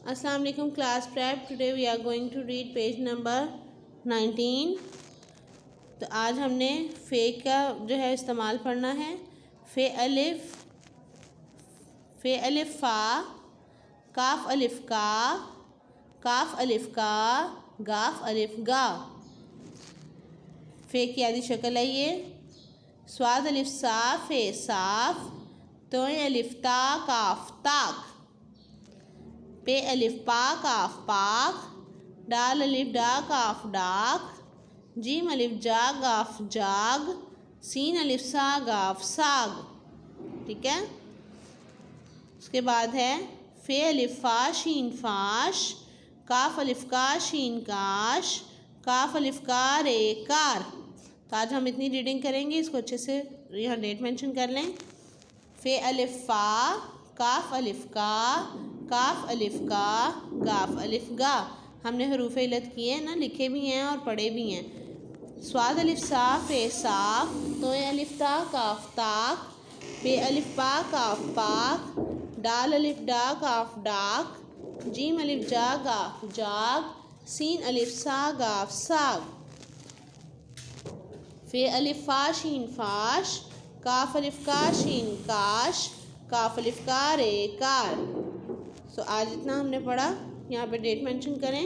अस्सलाम वालेकुम class prep. Today we are going to read page number 19। तो आज हमने फ़े का जो है इस्तेमाल पढ़ना है। फ़े अलिफ फ़ा, काफ अलिफ का, काफ अलिफ का, गाफ अलिफ गा। फ़े की आदि शक्ल है ये। स्वाद अलिफ सा फ़े साफ, तोय अलिफ ता काफ ताक, पे अलिफ पा काफ पाक, डाल अलिफ डा काफ डाक, जीम अलिफ जा गाफ जाग, सीन अलिफ सा गाफ साग। ठीक है। उसके बाद है फ़े अलिफ फ़ा शीन फ़ाश, काफ अलिफ का शीन काश, काफ अलिफ का रे कार। तो आज हम इतनी रीडिंग करेंगे, इसको अच्छे से यहाँ डेट मेंशन कर लें। फ़े अलिफ फ़ा, काफ अलिफ का, काफ अलिफ का, गाफ अलिफ गा। हमने हरूफ इल्लत किए हैं ना, लिखे भी हैं और पढ़े भी हैं। स्वाद अलिफ सा फ़े साफ, तोय अलिफ ता काफ ताक, पे अलिफ पा काफ पाक, डाल अलिफ डा काफ डाक, जीम अलिफ जा गाफ जाग, सीन अलिफ सा गाफ साग। फ़े अलिफ फ़ा शीन फ़ाश, काफ अलिफ का शीन काश, काफ अलिफ का रे कार। सो आज इतना हमने पढ़ा। यहाँ पे डेट मेंशन करें।